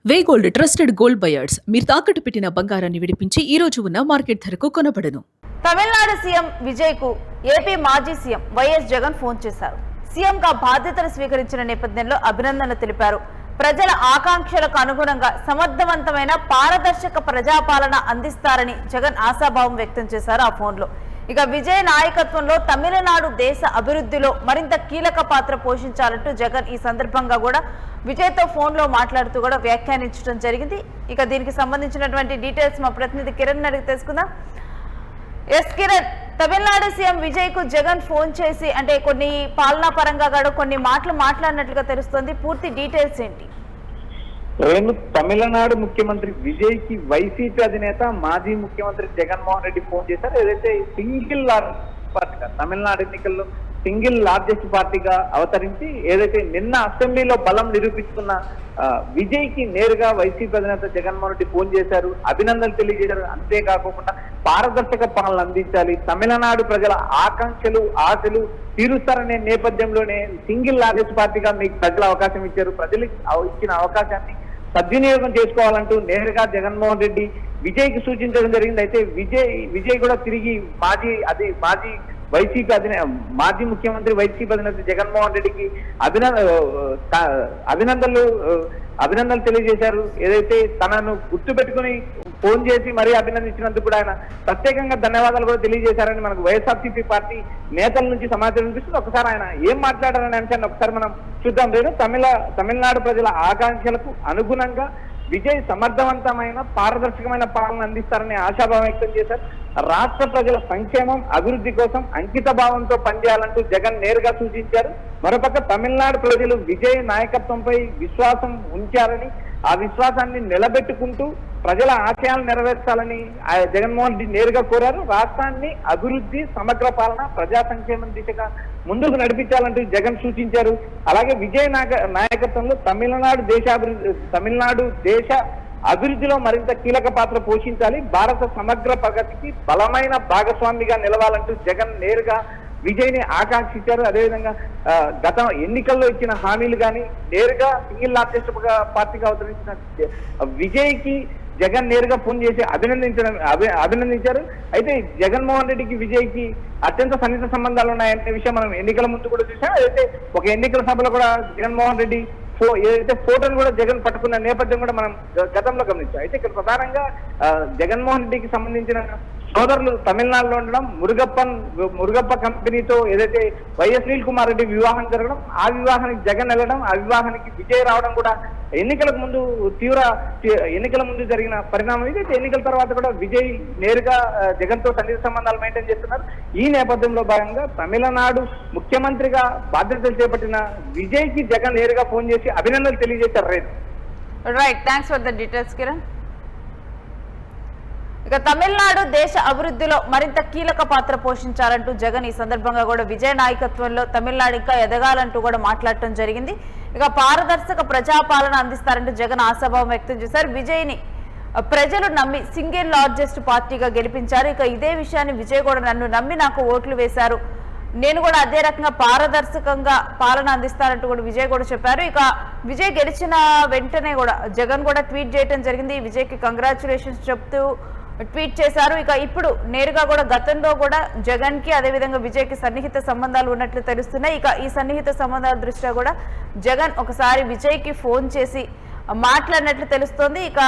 వే gold trusted gold buyers మీరు తాకట్టు పెట్టిన బంగారాన్ని విడిపించి ఈ రోజు ఉన్న మార్కెట్ ధరకు కొనబడను. తమిళనాడు సీఎం విజయ్ కు ఏపీ మాజీ సీఎం వైఎస్ జగన్ ఫోన్ చేశారు. సీఎంగా బాధ్యతలు స్వీకరించిన నేపథ్యంలో అభినందనలు తెలిపారు. ప్రజల ఆకాంక్షలకు అనుగుణంగా సమర్థవంతమైన పారదర్శక ప్రజాపాలన అందిస్తారని జగన్ ఆశాభావం వ్యక్తం చేశారు ఆ ఫోన్లో. ఇక విజయ్ నాయకత్వంలో తమిళనాడు దేశ అభివృద్ధిలో మరింత కీలక పాత్ర పోషించాలంటూ జగన్ ఈ సందర్భంగా కూడా విజయ్తో ఫోన్లో మాట్లాడుతూ కూడా వ్యాఖ్యానించడం జరిగింది. ఇక దీనికి సంబంధించినటువంటి డీటెయిల్స్ మా ప్రతినిధి కిరణ్ అడిగి తెలుసుకుందాం. ఎస్ కిరణ్, తమిళనాడు సీఎం విజయ్ కు జగన్ ఫోన్ చేసి అంటే కొన్ని పాలనా పరంగా కూడా కొన్ని మాటలు మాట్లాడినట్లుగా తెలుస్తోంది. పూర్తి డీటెయిల్స్ ఏంటి? తమిళనాడు ముఖ్యమంత్రి విజయ్ కి వైసీపీ అధినేత మాజీ ముఖ్యమంత్రి జగన్మోహన్ రెడ్డి ఫోన్ చేశారు. ఏదైతే సింగిల్ పార్టీగా తమిళనాడు ఎన్నికల్లో సింగిల్ లార్జెస్ట్ పార్టీగా అవతరించి ఏదైతే నిన్న అసెంబ్లీలో బలం నిరూపించుకున్న విజయ్ కి నేరుగా వైసీపీ అధినేత జగన్మోహన్ రెడ్డి ఫోన్ చేశారు, అభినందనలు తెలియజేశారు. అంతేకాకుండా పారదర్శక పాలన అందించాలి, తమిళనాడు ప్రజల ఆకాంక్షలు ఆశలు తీరుస్తారనే నేపథ్యంలోనే సింగిల్ లార్జెస్ట్ పార్టీగా మీకు ప్రజలు అవకాశం ఇచ్చారు, ప్రజలు ఇచ్చిన అవకాశాన్ని సద్వినియోగం చేసుకోవాలంటూ నేరుగా జగన్మోహన్ రెడ్డి విజయ్ కి సూచించడం జరిగింది. అయితే విజయ్ కూడా తిరిగి మాజీ ముఖ్యమంత్రి వైసీపీ అధినేత జగన్మోహన్ రెడ్డికి అభినందనలు తెలియజేశారు. ఏదైతే తనను గుర్తు పెట్టుకుని ఫోన్ చేసి మరీ అభినందించినందుకు కూడా ఆయన ప్రత్యేకంగా ధన్యవాదాలు కూడా తెలియజేశారని మనకు వైఎస్ఆర్సీపీ పార్టీ నేతల నుంచి సమాచారం అనిపిస్తుంది. ఒకసారి ఆయన ఏం మాట్లాడారనే అంశాన్ని ఒకసారి మనం చూద్దాం. లేదు తమిళనాడు ప్రజల ఆకాంక్షలకు అనుగుణంగా విజయ్ సమర్థవంతమైన పారదర్శకమైన పాలన అందిస్తారని ఆశాభావం వ్యక్తం చేశారు. రాష్ట్ర ప్రజల సంక్షేమం అభివృద్ధి కోసం అంకిత భావంతో పనిచేయాలంటూ జగన్ నేరుగా సూచించారు. మరోపక్క తమిళనాడు ప్రజలు విజయ్ నాయకత్వంపై విశ్వాసం ఉంచారని, ఆ విశ్వాసాన్ని నిలబెట్టుకుంటూ ప్రజల ఆశయాలు నెరవేర్చాలని జగన్మోహన్ రెడ్డి నేరుగా కోరారు. రాష్ట్రాన్ని అభివృద్ధి, సమగ్ర పాలన, ప్రజా సంక్షేమం దిశగా ముందుకు నడిపించాలంటూ జగన్ సూచించారు. అలాగే విజయ్ నాయకత్వంలో తమిళనాడు దేశ అభివృద్ధిలో మరింత కీలక పాత్ర పోషించాలి, భారత సమగ్ర ప్రగతికి బలమైన భాగస్వామిగా నిలవాలంటూ జగన్ నేరుగా విజయ్ ని ఆకాంక్షించారు. అదేవిధంగా గత ఎన్నికల్లో ఇచ్చిన హామీలు కానీ నేరుగా సింగిల్ లార్జెస్ట్ పార్టీగా అవతరించిన విజయ్ కి జగన్ నేరుగా ఫోన్ చేసి అభినందించారు. అయితే జగన్మోహన్ రెడ్డికి విజయ్ కి అత్యంత సన్నిహిత సంబంధాలు ఉన్నాయనే విషయం మనం ఎన్నికల ముందు కూడా చూసాం. అయితే ఒక ఎన్నికల సభలో కూడా జగన్మోహన్ రెడ్డి ఏదైతే ఫోటోను కూడా జగన్ పట్టుకున్న నేపథ్యం కూడా మనం గతంలో గమనించాం. అయితే ఇక్కడ ప్రధానంగా జగన్మోహన్ రెడ్డికి సంబంధించిన సోదరులు తమిళనాడులో ఉండడం, మురుగప్ప కంపెనీతో ఏదైతే వైఎస్ సునీల్ కుమార్ రెడ్డి వివాహం జరగడం, ఆ వివాహానికి జగన్ వెళ్ళడం, ఆ వివాహానికి విజయ్ రావడం కూడా ఎన్నికల ముందు జరిగిన పరిణామం. ఇది ఎన్నికల తర్వాత కూడా విజయ్ నేరుగా జగన్ తో సన్నిహిత సంబంధాలు మెయింటైన్ చేస్తున్నారు. ఈ నేపథ్యంలో భాగంగా తమిళనాడు ముఖ్యమంత్రిగా బాధ్యతలు చేపట్టిన విజయ్ కి జగన్ నేరుగా ఫోన్ చేసి అభినందనలు తెలియజేశారు. Right, thanks for the details Kiran. ఇక తమిళనాడు దేశ అభివృద్ధిలో మరింత కీలక పాత్ర పోషించాలంటూ జగన్ ఈ సందర్భంగా కూడా విజయ్ నాయకత్వంలో తమిళనాడు ఇంకా ఎదగాలంటూ కూడా మాట్లాడటం జరిగింది. ఇక పారదర్శక ప్రజాపాలన అందిస్తారంటూ జగన్ ఆశాభావం వ్యక్తం చేశారు. విజయ్ని ప్రజలు నమ్మి సింగిల్ లార్జెస్ట్ పార్టీగా గెలిపించారు. ఇక ఇదే విషయాన్ని విజయ్ కూడా నన్ను నమ్మి నాకు ఓట్లు వేశారు, నేను కూడా అదే రకంగా పారదర్శకంగా పాలన అందిస్తారంటూ కూడా విజయ్ కూడా చెప్పారు. ఇక విజయ్ గెలిచిన వెంటనే కూడా జగన్ కూడా ట్వీట్ చేయడం జరిగింది. విజయ్కి కంగ్రాచులేషన్స్ చెప్తూ ట్వీట్ చేశారు. ఇక ఇప్పుడు నేరుగా కూడా గతంలో కూడా జగన్ కి అదేవిధంగా విజయ్ కి సన్నిహిత సంబంధాలు ఉన్నట్లు తెలుస్తున్నాయి. ఇక ఈ సన్నిహిత సంబంధాల దృష్ట్యా కూడా జగన్ ఒకసారి విజయ్ కి ఫోన్ చేసి మాట్లాడినట్లు తెలుస్తోంది. ఇక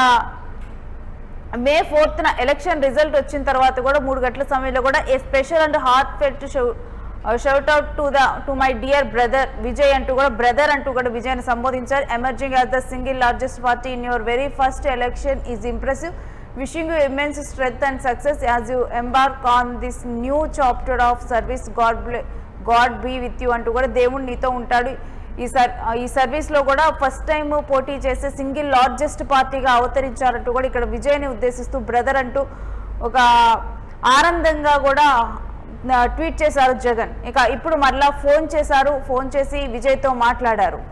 మే 4th ఎలక్షన్ రిజల్ట్ వచ్చిన తర్వాత కూడా 3 గంటల సమయంలో కూడా a special and heartfelt shout out to my dear brother Vijay అంటూ కూడా బ్రదర్ అంటూ కూడా విజయ్ని సంబోధించారు. Emerging as the single largest party in your very first election is impressive. Wishing you immense strength and success as you embark on this new chapter of service. God be with you అంటూ కూడా దేవుడు నీతో ఉంటాడు. ఈ service లో కూడా first time పోటీ చేసే సింగిల్ లార్జెస్ట్ పార్టీగా అవతరించారంటూ కూడా ఇక్కడ విజయ్ని ఉద్దేశిస్తూ బ్రదర్ అంటూ ఒక ఆనందంగా కూడా ట్వీట్ చేశారు జగన్. ఇక ఇప్పుడు మరలా ఫోన్ చేసి విజయ్తో మాట్లాడారు.